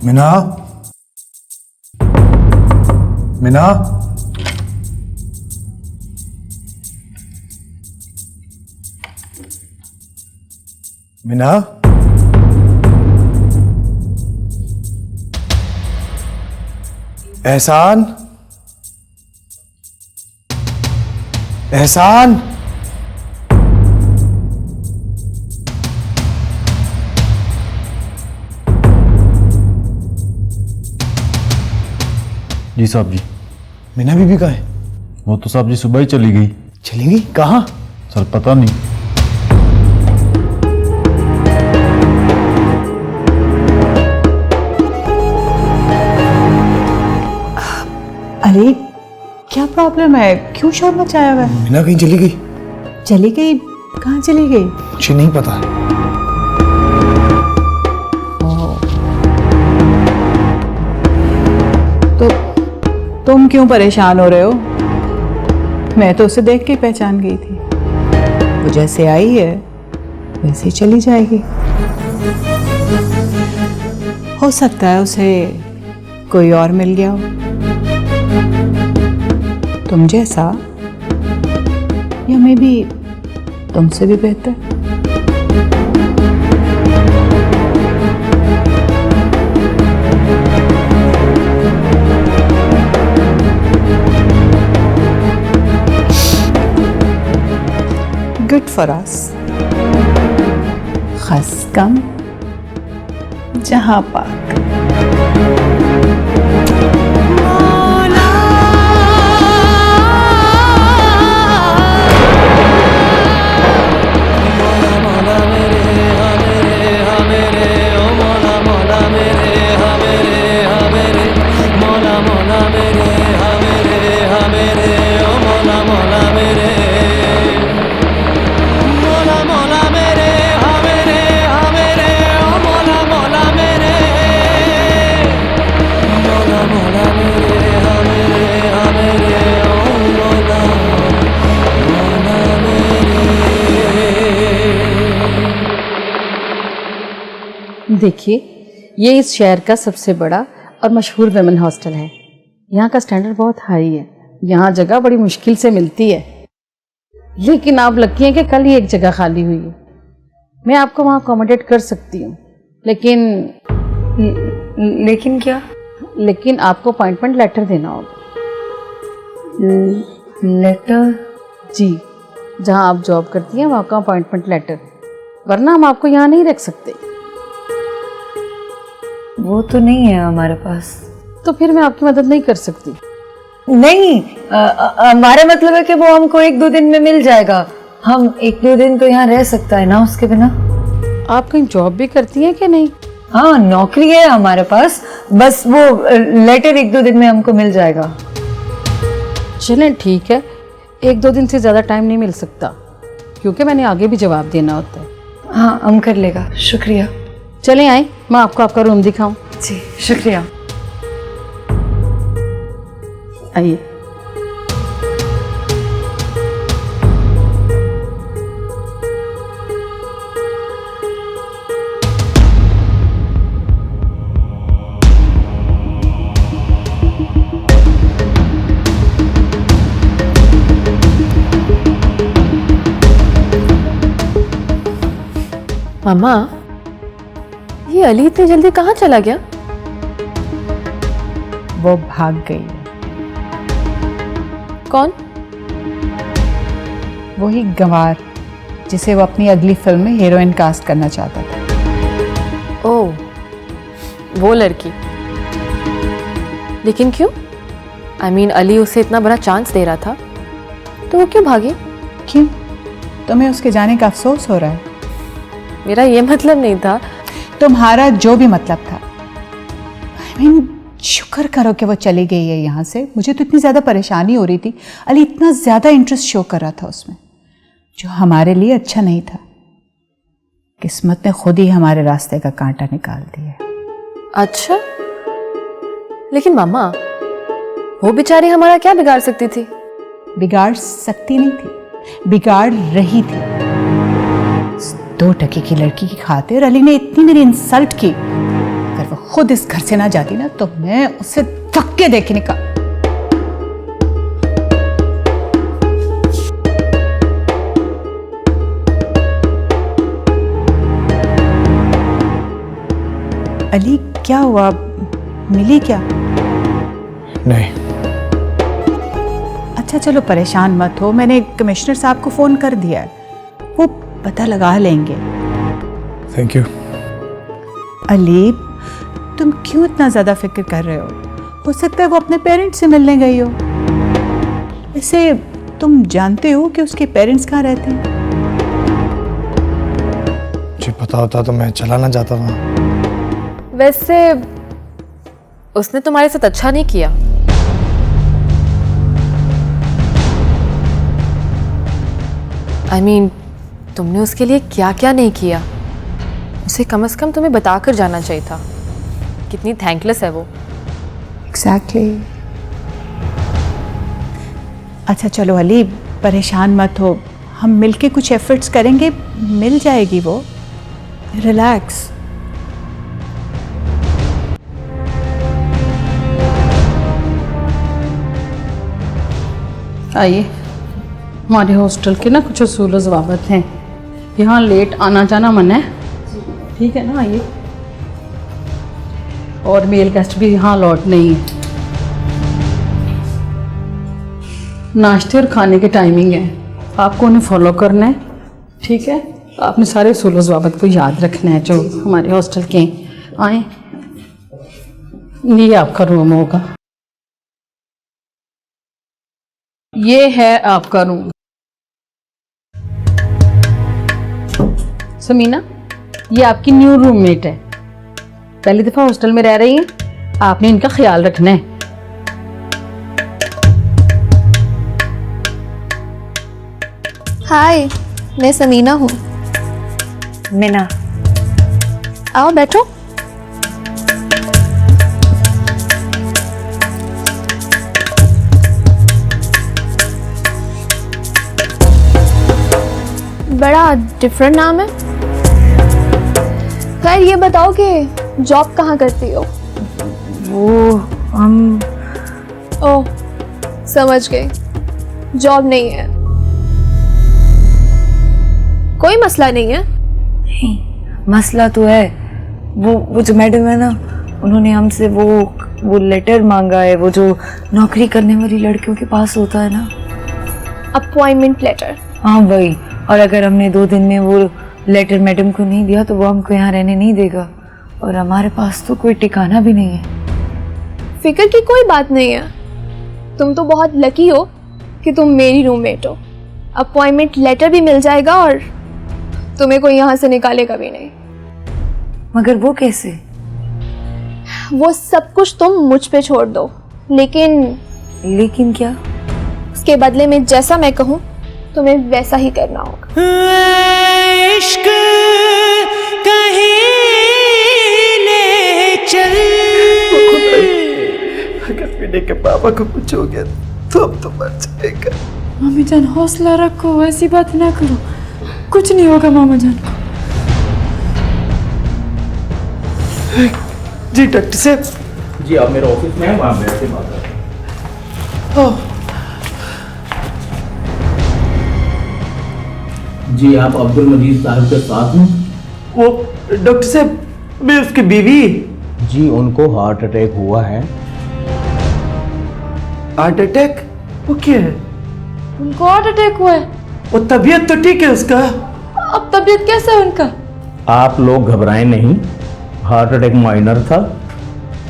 मीना, मीना, मीना, एहसान, एहसान, जी साहब जी। मीना बीबी कहाँ है? वो तो साहब जी सुबह ही चली गई। चली गई? कहाँ? सर पता नहीं। अरे क्या प्रॉब्लम है, क्यों शोर मचाया हुआ है? मीना कहीं चली गई? चली गई? कहाँ चली गई? मुझे नहीं पता। तो तुम क्यों परेशान हो रहे हो? मैं तो उसे देख के पहचान गई थी। वो जैसे आई है वैसे ही चली जाएगी। हो सकता है उसे कोई और मिल गया हो, तुम जैसा, या मे बी तुमसे भी बेहतर। Good for us. खस कम जहां पाक। देखिए, ये इस शहर का सबसे बड़ा और मशहूर वेमेन हॉस्टल है। यहाँ का स्टैंडर्ड बहुत हाई है। यहाँ जगह बड़ी मुश्किल से मिलती है, लेकिन आप लकी हैं कि कल ही एक जगह खाली हुई है। मैं आपको वहाँ अकोमोडेट कर सकती हूँ, लेकिन क्या? लेकिन आपको अपॉइंटमेंट लेटर देना होगा। लेटर? जी, जहाँ आप जॉब करती हैं वहाँ का अपॉइंटमेंट लेटर, वरना हम आपको यहाँ नहीं रख सकते। वो तो नहीं है हमारे पास। तो फिर मैं आपकी मदद नहीं कर सकती। नहीं, हमारा मतलब है कि वो हमको 1-2 दिन में मिल जाएगा। हम 1-2 दिन तो यहाँ रह सकता है ना उसके बिना। आप कहीं जॉब भी करती हैं कि नहीं? हाँ, नौकरी है हमारे पास, बस वो लेटर 1-2 दिन में हमको मिल जाएगा। चलें ठीक है, 1-2 दिन से ज़्यादा टाइम नहीं मिल सकता, क्योंकि मैंने आगे भी जवाब देना होता है। हाँ, हम कर लेगा। शुक्रिया। चलें आए, मैं आपको आपका रूम दिखाऊं। जी शुक्रिया। आइए। मामा, ये अली इतनी जल्दी कहाँ चला गया? वो भाग गई है। कौन? वही गंवार जिसे वो अपनी अगली फिल्म में हीरोइन कास्ट करना चाहता था। ओह, वो लड़की। लेकिन क्यों? I mean, अली उसे इतना बड़ा चांस दे रहा था, तो वो क्यों भागी? क्यों? तुम्हें उसके जाने का अफसोस हो रहा है? मेरा ये मतलब नहीं था। तुम्हारा जो भी मतलब था। I mean, शुक्र करो कि वो चली गई है यहाँ से। मुझे तो इतनी ज़्यादा परेशानी हो रही थी। अली इतना ज़्यादा इंटरेस्ट शो कर रहा था उसमें, जो हमारे लिए अच्छा नहीं था। किस्मत ने खुद ही हमारे रास्ते का कांटा निकाल दिया। अच्छा, लेकिन मामा, वो बेचारी हमारा क्या बिगाड़ सकती थी? बिगाड़ सकती नहीं थी, बिगाड़ रही थी। 2 टके की लड़की की खातिर अली ने इतनी मेरी इंसल्ट की। अगर वो खुद इस घर से ना जाती ना तो मैं उसे धक्के देखने का। अली क्या हुआ, मिली क्या? नहीं। अच्छा चलो परेशान मत हो, मैंने कमिश्नर साहब को फोन कर दिया है, वो पता लगा लेंगे। Thank you. अली तुम क्यों इतना ज्यादा फिक्र कर रहे हो सकता है वो अपने पेरेंट्स से मिलने गई हो। वैसे तुम जानते हो कि उसके पेरेंट्स कहाँ रहते हैं? मुझे पता होता तो मैं चला ना जाता वहाँ। वैसे उसने तुम्हारे साथ अच्छा नहीं किया। I mean, तुमने उसके लिए क्या क्या नहीं किया। उसे कम से कम तुम्हें बताकर जाना चाहिए था। कितनी थैंकलेस है वो। एग्जैक्टली। अच्छा चलो अली परेशान मत हो, हम मिलके कुछ एफर्ट्स करेंगे, मिल जाएगी वो। रिलैक्स। आइए, हमारे हॉस्टल के ना कुछ उसूल ज़वाबत हैं। यहाँ लेट आना जाना मना है, ठीक है ना? आइए। और मेल गेस्ट भी यहाँ लौट नहीं है। नाश्ते और खाने की टाइमिंग है, आपको उन्हें फॉलो करना है, ठीक है? आपने सारे उसूल ज़वाबत को याद रखना है जो हमारे हॉस्टल के हैं। आए, ये आपका रूम होगा, ये है आपका रूम। समीना, ये आपकी न्यू रूममेट है, पहली दफा हॉस्टल में रह रही हैं, आपने इनका ख्याल रखना है। हाय, मैं समीना हूँ। मीना। आओ बैठो। बड़ा डिफरेंट नाम है। खैर ये बताओ कि जॉब कहाँ करती हो? वो हम ओह समझ गई, जॉब नहीं है। कोई मसला नहीं है। नहीं, मसला तो है। वो जो मैडम है ना, उन्होंने हमसे वो लेटर मांगा है, वो जो नौकरी करने वाली लड़कियों के पास होता है ना। Appointment letter. हाँ वही। और अगर हमने 2 दिन में वो लेटर मैडम को नहीं दिया तो वो हमको यहाँ रहने नहीं देगा, और हमारे पास तो कोई ठिकाना भी नहीं है। फिक्र की कोई बात नहीं है, तुम तो बहुत लकी हो कि तुम मेरी रूममेट हो। अपॉइंटमेंट लेटर भी मिल जाएगा और तुम्हें कोई यहाँ से निकालेगा भी नहीं। मगर वो कैसे? वो सब कुछ तुम मुझ पे छोड़ दो, लेकिन क्या? उसके बदले में जैसा मैं कहूँ तुम्हें वैसा ही करना होगा। इश्क कहीं ले चल। अगर विनय के पापा को कुछ हो गया तो अब तो मर जाएगा। मामी जान हौसला रखो, ऐसी बात ना करो, कुछ नहीं होगा मामा जान को। जी डॉक्टर साहब। जी आप मेरे ऑफिस में हैं, वहाँ मेरे से बात करें। जी आप अब्दुल मजीद साहब के साथ हैं? वो डॉक्टर साहब, मैं उसकी बीवी। जी उनको हार्ट अटैक हुआ है। Heart attack? वो क्या है? उनको हार्ट अटैक हुआ है? वो तबीयत तो ठीक है उसका। अब तबीयत कैसा है उनका? आप लोग घबराएं नहीं, हार्ट अटैक माइनर था,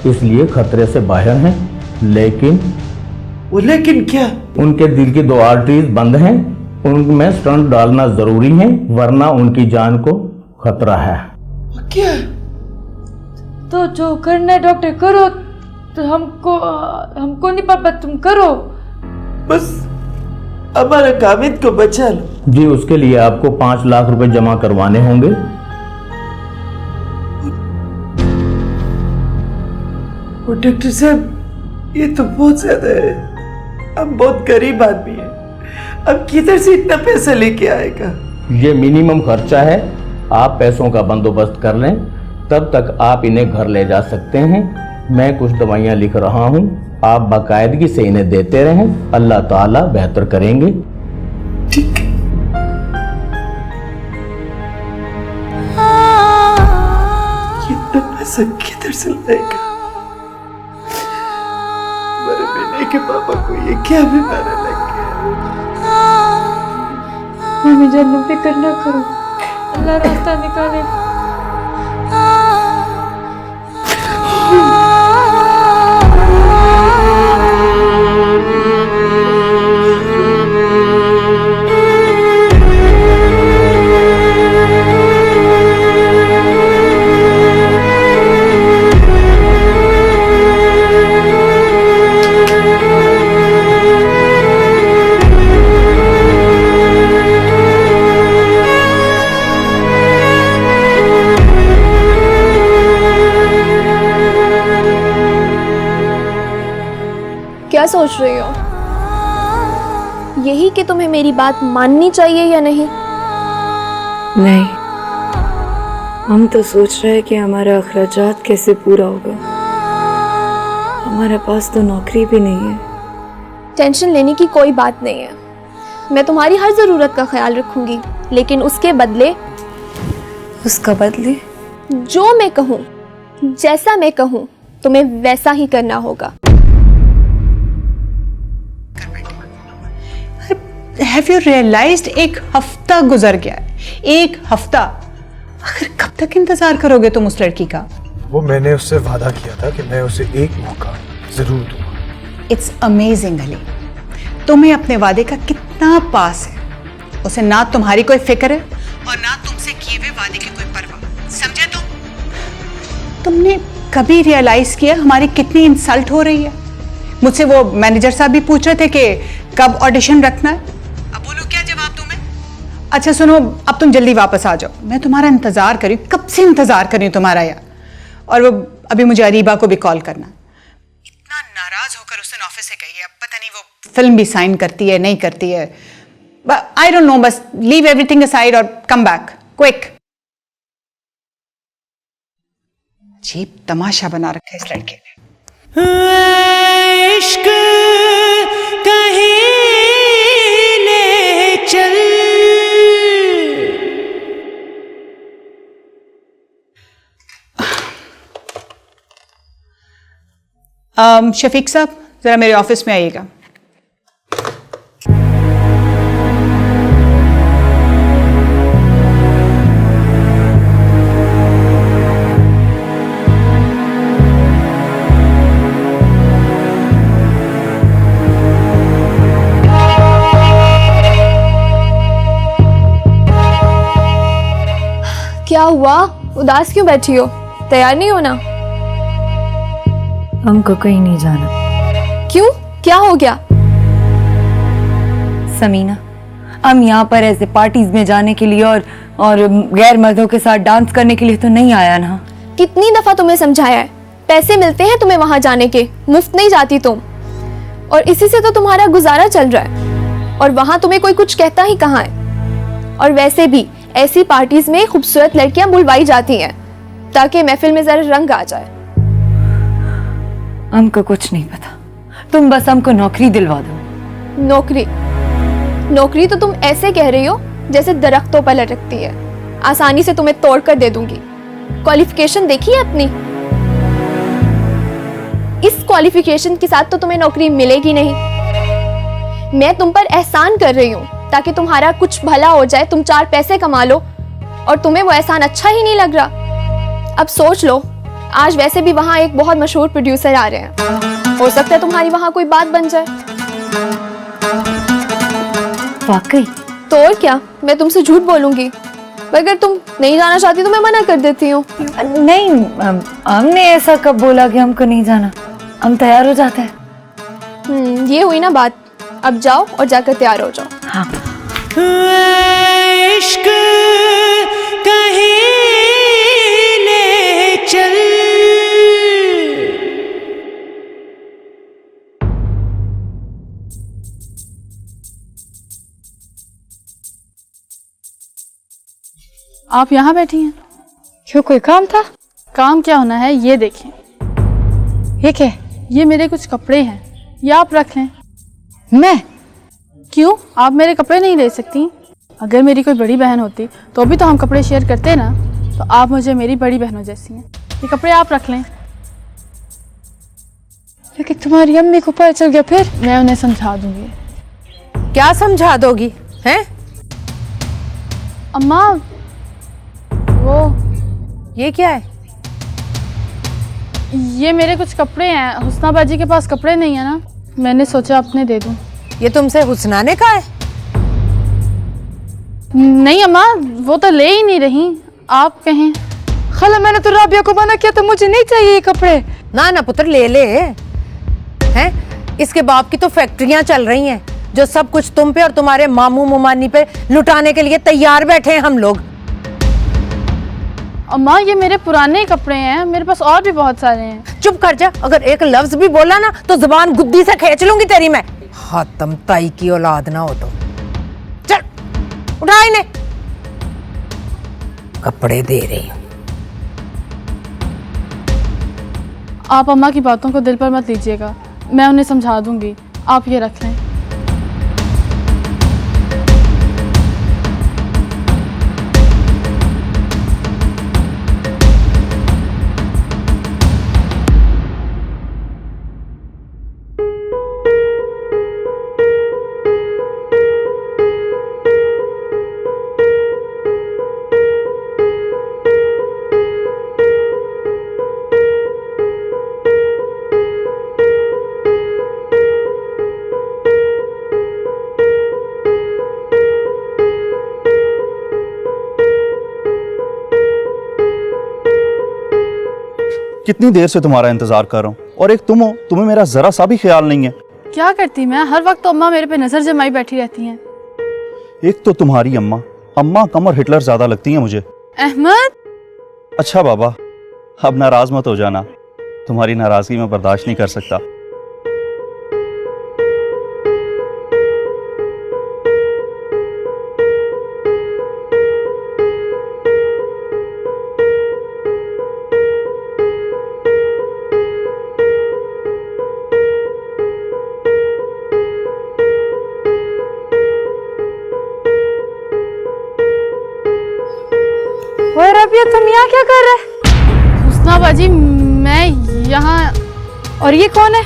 इसलिए खतरे से बाहर हैं। लेकिन क्या? उनके दिल की 2 आर्टरीज बंद हैं, उनमें स्टंट डालना जरूरी है, वरना उनकी जान को खतरा है। क्या? तो जो करना है डॉक्टर करो, तो हमको नहीं पापा, तुम करो बस, हमारा कामिद को बचा लो। जी उसके लिए आपको 5 लाख रुपए जमा करवाने होंगे। वो डॉक्टर साहब, ये तो बहुत ज्यादा है, हम बहुत गरीब आदमी हैं, अब किधर से इतना पैसा लेके आएगा? ये मिनिमम खर्चा है, आप पैसों का बंदोबस्त कर लें, तब तक आप इन्हें घर ले जा सकते हैं। मैं कुछ दवाइयाँ लिख रहा हूँ, आप बाकायदगी से इन्हें देते रहें, अल्लाह ताला बेहतर करेंगे। ठीक है। इतना पैसा किधर से लाएगा? मेरे बेटे के पापा को ये क्या बीमारी लग गया? मम्मी जान फिक्र ना करो, अल्लाह रास्ता निकालेगा। क्या सोच रही हो? यही कि तुम्हें मेरी बात माननी चाहिए या नहीं? नहीं, हम तो सोच रहे हैं कि हमारा अखराजात कैसे पूरा होगा। हमारे पास तो नौकरी भी नहीं है। टेंशन लेने की कोई बात नहीं है। मैं तुम्हारी हर ज़रूरत का ख्याल रखूंगी, लेकिन उसके बदले उसका बदले जो मैं कहूँ, जैसा मैं कहूँ, तुम्हें वैसा ही करना होगा। हैव यू रियलाइज्ड एक हफ्ता गुजर गया है, एक हफ्ता। आखिर कब तक इंतजार करोगे तुम उस लड़की का? वो मैंने उससे वादा किया था कि मैं उसे एक मौका जरूर दूंगा। इट्स अमेजिंग अली, तुम्हें अपने वादे का कितना पास है। उसे ना तुम्हारी कोई फिक्र है और ना तुमसे किए हुए वादे की कोई परवाह। समझे तुमने कभी रियलाइज किया हमारी कितनी इंसल्ट हो रही है? मुझसे वो मैनेजर साहब भी पूछ रहे थे कि कब ऑडिशन रखना है। अब बोलो क्या जवाब दूं मैं? अच्छा सुनो, अब तुम जल्दी वापस आ जाओ, मैं तुम्हारा इंतजार कर रही हूँ, कब से इंतजार कर रही हूँ तुम्हारा यार। और वो अभी मुझे अरीबा को भी कॉल करना। इतना नाराज होकर उस दिन ऑफिस से गई है, अब पता नहीं वो फिल्म भी साइन करती है नहीं करती है। आई डोंट नो, बस लीव एवरीथिंग असाइड और कम बैक क्विक। अजीब तमाशा बना रखा है इस लड़के ने। इश्क कहीं ले चल। शफीक साहब जरा मेरे ऑफिस में आइएगा। क्या हुआ? उदास क्यों बैठी हो? तैयार नहीं हो ना? हमको कहीं नहीं जाना। क्यों? क्या हो गया? समीना, हम यहाँ पर ऐसे पार्टीज में जाने के लिए और गैर मर्दों के साथ डांस करने के लिए तो नहीं आया ना। कितनी दफा तुम्हें समझाया है, पैसे मिलते हैं तुम्हें वहां जाने के, मुफ्त नहीं जाती तुम। और इसी से तो तुम्हारा गुजारा चल रहा है, और वहां तुम्हें कोई कुछ कहता ही कहाँ है। और वैसे भी ऐसी पार्टीज में खूबसूरत लड़कियां बुलवाई जाती हैं ताकि महफिल में जरा रंग आ जाए। हमको कुछ नहीं पता, तुम बस हमको नौकरी दिलवा दो। नौकरी? नौकरी तो तुम ऐसे कह रही हो जैसे दरख्तों पर लटकती है। आसानी से तुम्हें तोड़ कर दे दूंगी। क्वालिफिकेशन देखी है अपनी? इस क्वालिफिकेशन के साथ तो तुम्हें नौकरी मिलेगी नहीं। मैं तुम पर एहसान कर रही हूँ ताकि तुम्हारा कुछ भला हो जाए, तुम 4 पैसे कमा लो, और तुम्हें वो एहसान अच्छा ही नहीं लग रहा। अब सोच लो, आज वैसे भी वहां एक बहुत मशहूर प्रोड्यूसर आ रहे हैं, हो सकता है तुम्हारी वहां कोई बात बन जाए। वाकई? तो और क्या, मैं तुमसे झूठ बोलूंगी। पर अगर तुम नहीं जाना चाहती तो मैं मना कर देती हूँ। नहीं, हमने ऐसा कब बोला कि हमको नहीं जाना? हम तैयार हो जाते हैं। ये हुई ना बात। अब जाओ और जाकर तैयार हो जाओ। हाँ। इश्क कहीं ले चल। आप यहाँ बैठी हैं? क्यों, कोई काम था? काम क्या होना है ये देखें। ये क्या है? ये मेरे कुछ कपड़े हैं, ये आप रख लें। मैं? क्यों, आप मेरे कपड़े नहीं ले सकती? अगर मेरी कोई बड़ी बहन होती तो भी तो हम कपड़े शेयर करते ना, तो आप मुझे मेरी बड़ी बहनों जैसी हैं। ये कपड़े आप रख लें। लेकिन तुम्हारी अम्मी को पता चल गया फिर? मैं उन्हें समझा दूंगी। क्या समझा दोगी हैं? अम्मा वो ये क्या है? ये मेरे कुछ कपड़े हैं, हुस्ना बाजी के पास कपड़े नहीं है ना, मैंने सोचा अपने दे दूं। ये तुमसे हुस्ना ने कहा है? नहीं अम्मा, वो तो ले ही नहीं रही, आप कहें। खाला मैंने तो राबिया को मना किया था, मुझे नहीं चाहिए ये कपड़े। ना ना पुत्र, ले ले। हैं? इसके बाप की तो फैक्ट्रियां चल रही हैं, जो सब कुछ तुम पे और तुम्हारे मामू मुमानी पे लुटाने के लिए तैयार बैठे हैं हम लोग। अम्मा ये मेरे पुराने कपड़े हैं, मेरे पास और भी बहुत सारे हैं। चुप कर जा, अगर एक लफ्ज भी बोला ना तो जुबान गुद्दी से खींच लूंगी तेरी मैं। हातम ताई की औलाद ना हो तो। चल उठा इन्हें, कपड़े दे रही हूं। आप अम्मा की बातों को दिल पर मत लीजिएगा, मैं उन्हें समझा दूंगी, आप ये रख लें। कितनी देर से तुम्हारा इंतजार कर रहा हूँ, और एक तुम हो, तुम्हें मेरा जरा सा भी ख्याल नहीं है। क्या करती मैं, हर वक्त तो अम्मा मेरे पे नजर जमाई बैठी रहती हैं। एक तो तुम्हारी अम्मा कम और हिटलर ज्यादा लगती हैं मुझे। अहमद। अच्छा बाबा, अब नाराज मत हो जाना, तुम्हारी नाराजगी मैं बर्दाश्त नहीं कर सकता। ओए रबिया, तुम यहाँ क्या कर रहे? हुस्ना बाजी, मैं यहाँ। और ये कौन है?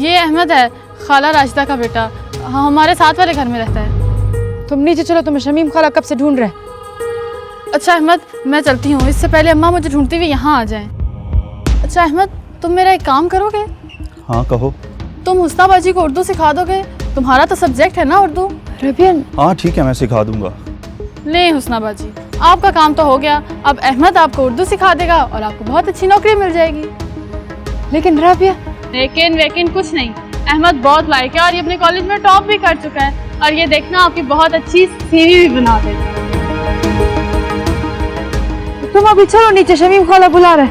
ये अहमद है, खाला राशिदा का बेटा, हमारे साथ वाले घर में रहता है। तुम नीचे चलो, तुम्हें शमीम खाला कब से ढूंढ रहे। अच्छा अहमद, मैं चलती हूँ, इससे पहले अम्मा मुझे ढूंढते हुए यहाँ आ जाएं। अच्छा अहमद, तुम मेरा एक काम करोगे? हाँ कहो। तुम हुस्ना बाजी को उर्दू सिखा दोगे? तुम्हारा तो सब्जेक्ट है ना उर्दू। रबिया। हाँ ठीक है, मैं सिखा दूंगा। ले हुस्ना बाजी, आपका काम तो हो गया, अब अहमद आपको उर्दू सिखा देगा और आपको बहुत अच्छी नौकरी मिल जाएगी। लेकिन रबिया। लेकिन कुछ नहीं, अहमद बहुत लायक है और ये अपने कॉलेज में टॉप भी कर चुका है, और ये देखना आपकी बहुत अच्छी सीवी भी बना देगा। तुम अभी चलो नीचे, शमीम खाला बुला रहे।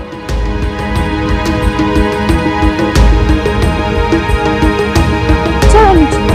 चलो नीचे।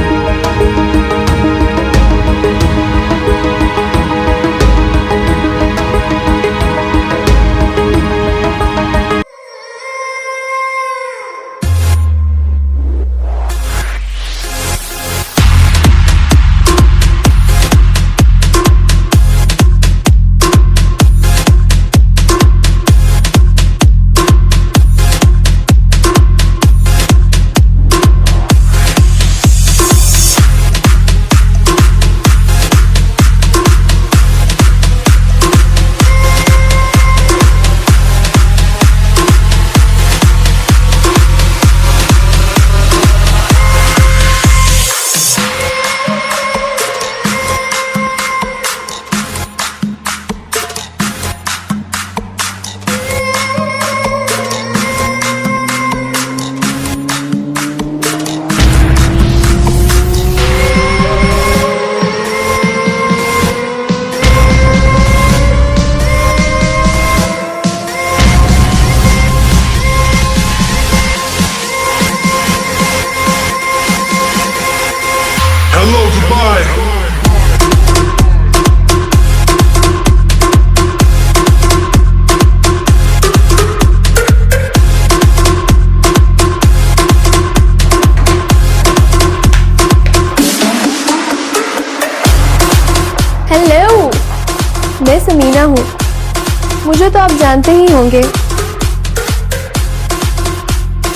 मुझे तो आप जानते ही होंगे।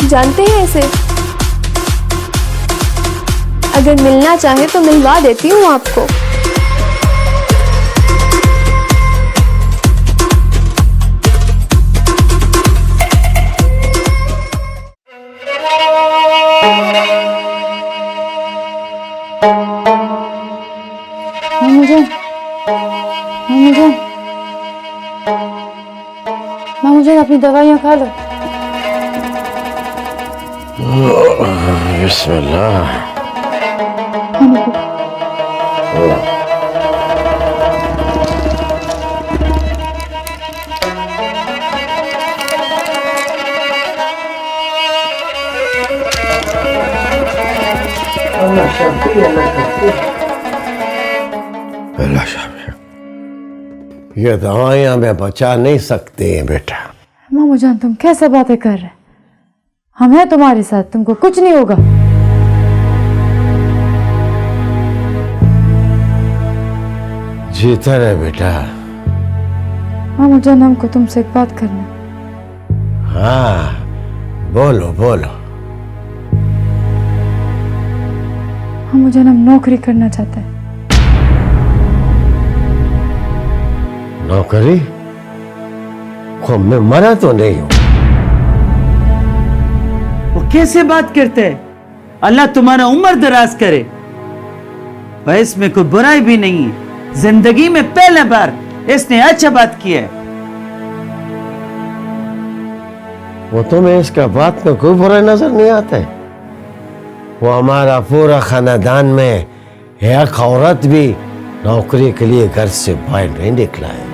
जानते हैं इसे? अगर मिलना चाहे तो मिलवा देती हूँ आपको। मुझे अपनी दवाइयाँ खा लो। बिस्मिल्लाह। अल्लाह शाफी। ये दवाइयाँ मैं बचा नहीं सकती हैं बेटा। मामू जान तुम कैसे बातें कर रहे? हम हैं तुम्हारे साथ, तुमको कुछ नहीं होगा। जीता रहे बेटा। मामू जान हमको तुमसे एक बात करना। हाँ बोलो बोलो। मामू जान हम नौकरी करना चाहते हैं। नौकरी? को मैं मरा तो नहीं हूं। वो कैसे बात करते हैं? अल्लाह तुम्हारा उम्र दराज करे। भाई इसमें कोई बुराई भी नहीं है। जिंदगी में पहली बार इसने अच्छा बात किया है। वो तुम्हें इसका बात में कोई बुरा नजर नहीं आता है? वो हमारा पूरा खानदान में एक औरत भी नौकरी के लिए घर से बाहर नहीं निकला है।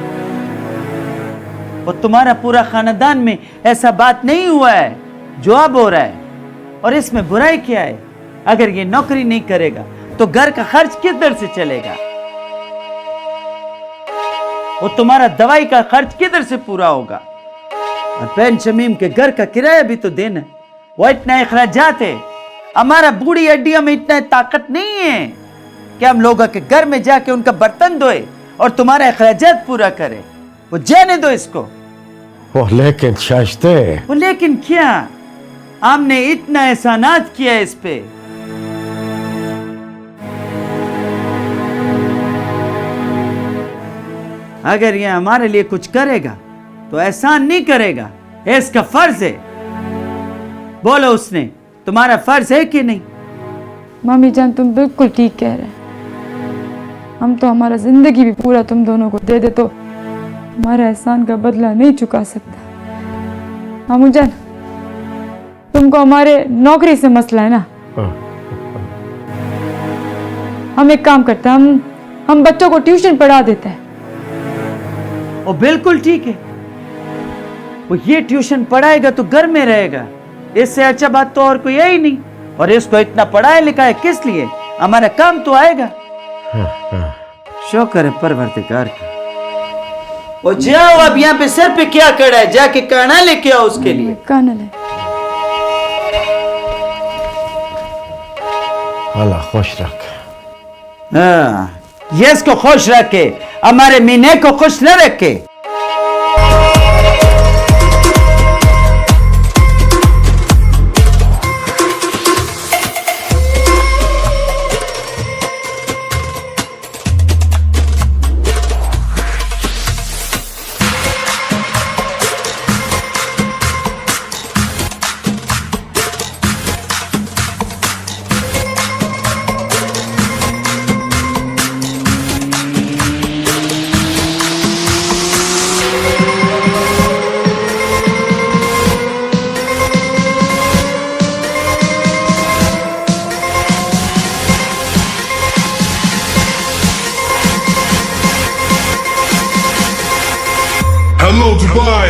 वो तुम्हारा पूरा खानदान में ऐसा बात नहीं हुआ है जो अब हो रहा है। और इसमें बुराई क्या है? अगर ये नौकरी नहीं करेगा तो घर का खर्च किधर से चलेगा? वो तुम्हारा दवाई का खर्च किधर से पूरा होगा? और बहन शमीम के घर का किराया भी तो देना। वो इतना अखराजात है। हमारा बूढ़ी हड्डियों में इतना ताकत नहीं है कि हम लोगों के घर में जाके उनका बर्तन धोए और तुम्हारा अखराजात पूरा करे। वो जाने दो इसको। वो लेकिन शाश्ते। वो लेकिन क्या? हमने इतना एहसानात किया इस पे। अगर ये हमारे लिए कुछ करेगा तो एहसान नहीं करेगा, इसका फर्ज है। बोलो उसने, तुम्हारा फर्ज है कि नहीं? मामी जान तुम बिल्कुल ठीक कह रहे हैं। हम तो हमारा जिंदगी भी पूरा तुम दोनों को दे दे तो हमारा एहसान का बदला नहीं चुका सकता। मामू जान तुमको हमारे नौकरी से मसला है ना? हम एक काम करते हैं, हम बच्चों को ट्यूशन पढ़ा देते हैं। वो बिल्कुल ठीक है। वो ये ट्यूशन पढ़ाएगा तो घर में रहेगा। इससे अच्छा बात तो और कोई है ही नहीं। और इसको इतना पढ़ाया लिखा है किस लिए? हमारा काम तो आएगा। शुक्र है परवरदिगार का। वो जाओ अब यहाँ पे सर पे क्या कड़ा है? जाके काना लेके आओ उसके लिए। काना ले। अल्लाह खुश रखे। हाँ, ये इसको खुश रखे, हमारे मीने को खुश न रखे। Hello, Dubai.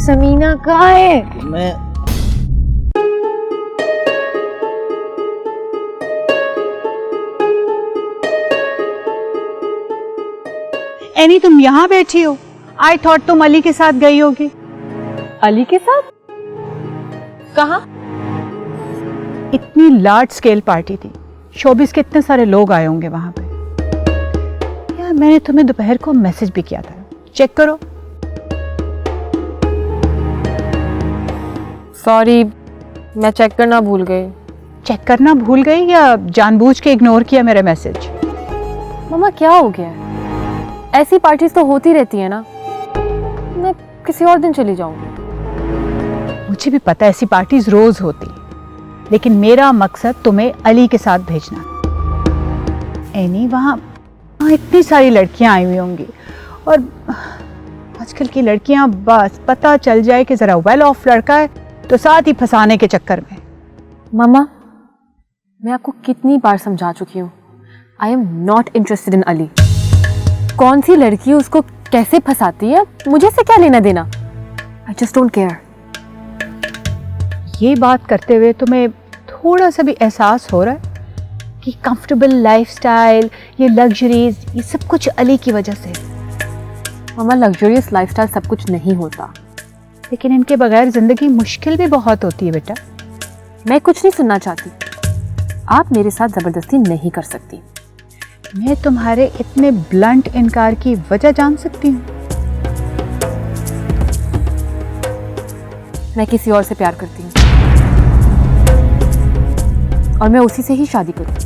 समीना कहाँ है? मैं एनी तुम यहाँ बैठी हो? आई थॉट तुम अली के साथ गई होगी। अली के साथ? कहाँ? इतनी लार्ज स्केल पार्टी थी, शोबिस के इतने सारे लोग आए होंगे वहां पे। यार मैंने तुम्हें दोपहर को मैसेज भी किया था, चेक करो। सॉरी, मैं चेक करना भूल गई। चेक करना भूल गई या जानबूझ के इग्नोर किया मेरा मैसेज? मम्मा क्या हो गया है? ऐसी पार्टीज तो होती रहती है ना, मैं किसी और दिन चली जाऊंगी। मुझे भी पता है ऐसी पार्टीज रोज होती, लेकिन मेरा मकसद तुम्हें अली के साथ भेजना। एनी वहाँ इतनी सारी लड़कियां आई हुई होंगी, और आजकल की लड़कियां बस पता चल जाए कि जरा वेल ऑफ लड़का है तो साथ ही फंसाने के चक्कर में। मम्मा, मैं आपको कितनी बार समझा चुकी हूँ, I am not interested in Ali. कौन सी लड़की उसको कैसे फंसाती है, मुझे से क्या लेना देना? I just don't care. ये बात करते हुए तुम्हें थोड़ा सा भी एहसास हो रहा है कि कंफर्टेबल लाइफस्टाइल, ये लग्जरीज, ये सब कुछ अली की वजह से? मम्मा, लग्जरियस लाइफस्टाइल सब कुछ नहीं होता, लेकिन इनके बगैर जिंदगी मुश्किल भी बहुत होती है बेटा। मैं कुछ नहीं सुनना चाहती, आप मेरे साथ जबरदस्ती नहीं कर सकती। मैं तुम्हारे इतने ब्लंट इनकार की वजह जान सकती हूँ? मैं किसी और से प्यार करती हूँ और मैं उसी से ही शादी करूँ।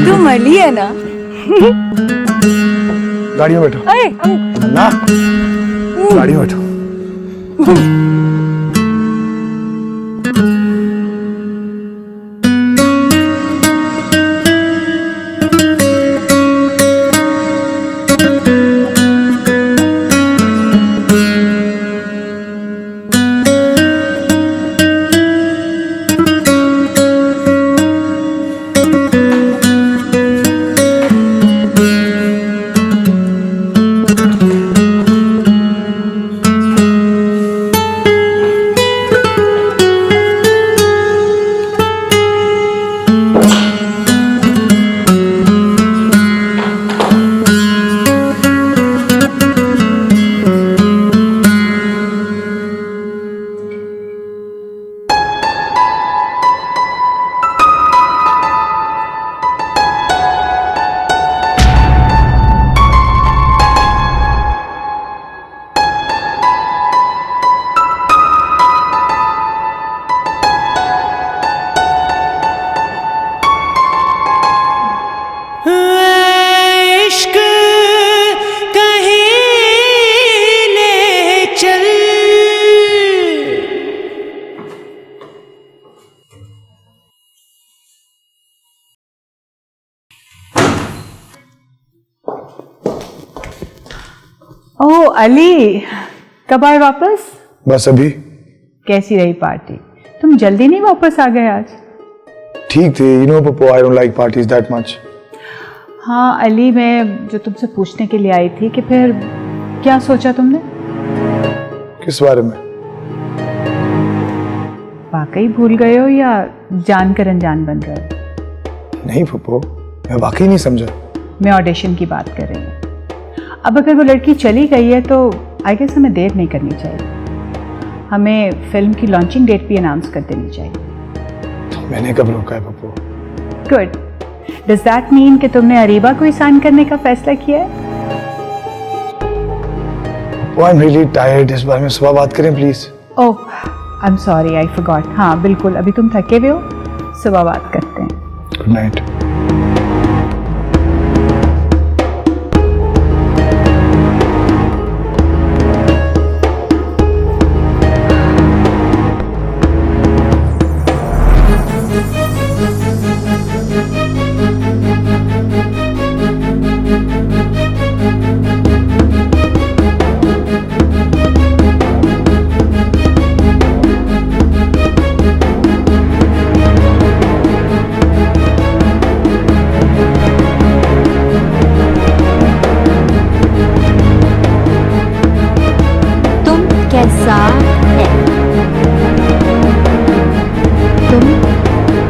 तुम अली है ना? गाड़ी में बैठो। ना, गाड़ी में बैठो। इश्क कहीं ले चल। ओह अली, कब आए वापस? बस अभी। कैसी रही पार्टी? तुम जल्दी नहीं वापस आ गए आज? ठीक थे, you know Pappu, I don't like parties that much. हाँ अली, मैं जो तुमसे पूछने के लिए आई थी कि फिर क्या सोचा तुमने? किस बारे में? वाकई भूल गए हो या जानकर अनजान बन रहे हो? नहीं पप्पू, मैं वाकई नहीं समझा। मैं ऑडिशन की बात कर रही हूँ। अब अगर वो लड़की चली गई है तो आई गेस हमें देर नहीं करनी चाहिए। हमें फिल्म की लॉन्चिंग डेट भी अनाउंस कर देनी चाहिए। तो मैंने कब रोका है Pappu? Good. Does that mean कि तुमने अरीबा को ईसान करने का फैसला किया है? आई एम रियली टायर्ड, इस बारे में सुबह बात करें please. Oh I am sorry, I forgot. हाँ बिल्कुल, अभी तुम थके हुए हो, सुबह बात करते हैं। Good night.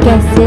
कैसे